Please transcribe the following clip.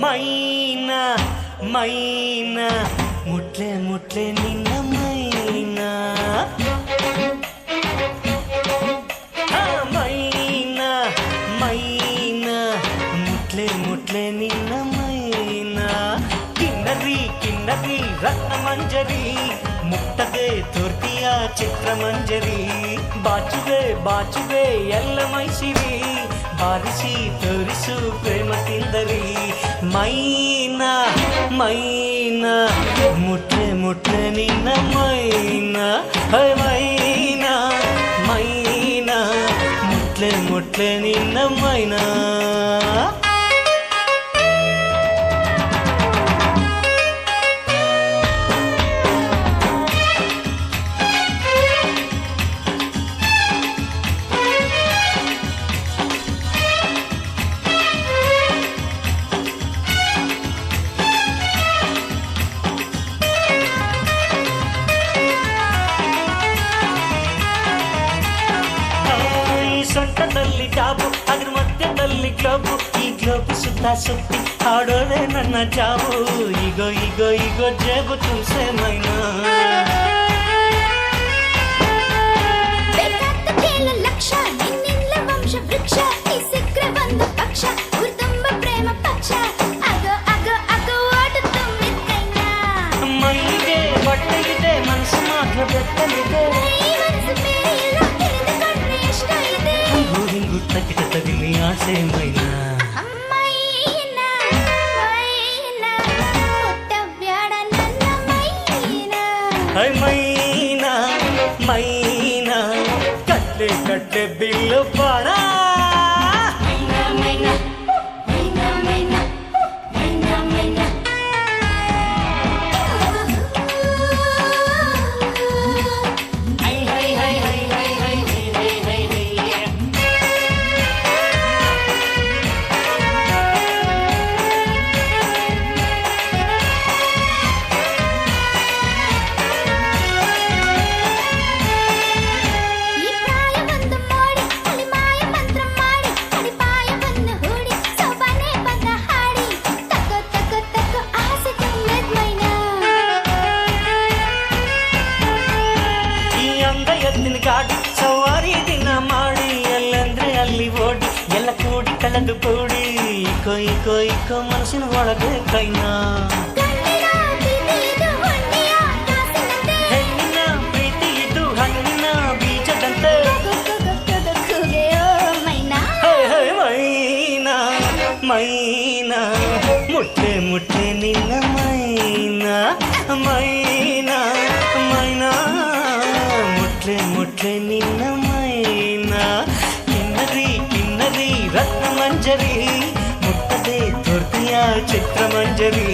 ಮೈನಾ ಮೈನಾ ಮುಟ್ಲೆ ಮುಟ್ಲೆ ನಿನ್ನ ಮೈನಾ ಮೈನಾ ಮೈನಾ ಮುಟ್ಲೆ ಮುಟ್ಲೆ ನಿನ್ನ ಮೈನಾ ಕಿನ್ನರಿ ಕಿನ್ನರಿ ರತ್ನ ಮಂಜರಿ ಮುಟ್ಟದೆ ತೋರ್ತಿಯ ಚಿತ್ರ ಮಂಜರಿ ಬಾಚುವೆ ಬಾಚುವೆ ಎಲ್ಲ ಮೈಸಿರಿ ಬಾರಿಸಿ ತೋರಿಸು ಪ್ರೇಮ ತಿಂದರಿ ಮೈನಾ ಮೈನಾ ಮುಟ್ಲೆ ಮುಟ್ಲೆ ನಿನ್ನ ಮೈನಾ ಮೈನಾ ಮೈನಾ ಮುಟ್ಲೆ ಮುಟ್ಲೆ ನಿನ್ನ ಮೈನಾ ಸೊಂಟದಲ್ಲಿ ಜಾಬು ಅದ್ರ ಮಧ್ಯದಲ್ಲಿ ಗ್ಲೋಬು ಈ ಗ್ಲೋಬು ಸುತ್ತ ಸುತ್ತಿ ಹಾಡೋದೆ ನನ್ನ ಜಾಬು ಈಗೋ ಈಗೋ ಈಗೋ ಜೇಬು ತುಲ್ಸೆ ಮೈನಾ ಲಕ್ಷ ನಿನ್ನಿಲ್ಲ ವಂಶ ವೃಕ್ಷ ಈ ಸಿಕ್ರೆ ಒಂದು ಪಕ್ಷ ಉರ್ದಂಬ ಪ್ರೇಮ ಪಕ್ಷ ಆಗೋ ಆಗೋ ಆಗೋ ಓಡುತ್ತು ಮಿಕ್ಕೈನ ಮೈಗೆ ಬಟ್ಟೆಗಿದೆ ಮನಸ್ಸು ಮಾತ್ರ ಬೆತ್ತಲಿದೆ ಹಿಂಗು ತಗ್ಗಿದ ತಗಿಲಿ ಆಸೆ ಮೈನಾ ಮೈನಾ ಮೈನಾ ಮುಟ್ಟ ಬ್ಯಾಡ ನನ್ನ ಮೈನಾ ಮೈನಾ ಮೈನಾ ಕಟ್ಲೆ ಕಟ್ಲೆ ಬಿಲ್ಲು ಬಾಣ ಮೈನಾ ಮೈನಾ ಮೈನಾ ಮೈನಾ ಮೈನಾ ಮೈನಾ ಹೈ ಹೈ ಹೈ ಹೈ ಹೈ ಹೈ ಹೈ ಹೈ ಹೈ ಈ ಪ್ರಾಯವೊಂದು ಮೋಡಿ ಅಲ್ಲಿ ಮಾಯ ಮಂತ್ರ ಮಾಡಿ ಅಡಿಪಾಯವನ್ನು ಹೂಡಿ ಸೋಬಾನೆ ಬಂದ ಹಾಡಿ ತಕ್ಕೋ ತಕ್ಕೋ ತಕ್ಕೋ ಆಸೆ ತುಂಬಿದ್ ಮೈನಾ ಈ ಅಂಗ ಎತ್ತಿನ ಗಾಡಿ ಸವಾರಿ ದಿನ ಮಾಡಿ ಎಲ್ಲಂದ್ರೆ ಅಲ್ಲಿ ಓಡಿ ಎಲ್ಲ ಕೂಡಿ ಕಳೆದು ಕೂಡಿ ಇಕೋ ಇಕೋ ಇಕೋ ಮನಸ್ಸಿನ ಒಳಗೆ ಕೈನಾ ಕಣ್ಣಿನ ಪ್ರೀತಿ ಇದು ಹೊಂದಿಯ ಕಾಸಿನಂತೆ ಹೆಣ್ಣಿನ ಪ್ರೀತಿ ಇದು ಹಣ್ಣಿನ ಬೀಜದಂತೆ ಕೂಗೆಯೋ ಮೈನಾ ಹೇ ಹೇ ಮೈನಾ ಮೈನಾ ಮುಟ್ಟೆ ಮುಟ್ಟೆ ನಿನ್ನ ಮೈನಾ ಮೈನಾ ಮೈನಾ ಮುಟ್ಲೆ ಮುಟ್ಲೆ ನಿನ್ನ ಮೈನಾ ಕಿನ್ನರಿ ಕಿನ್ನರಿ ರತ್ನ ಮಂಜರಿ ಮುಟ್ಟದೆ ತೋರ್ತಿಯ ಚಿತ್ರ ಮಂಜರಿ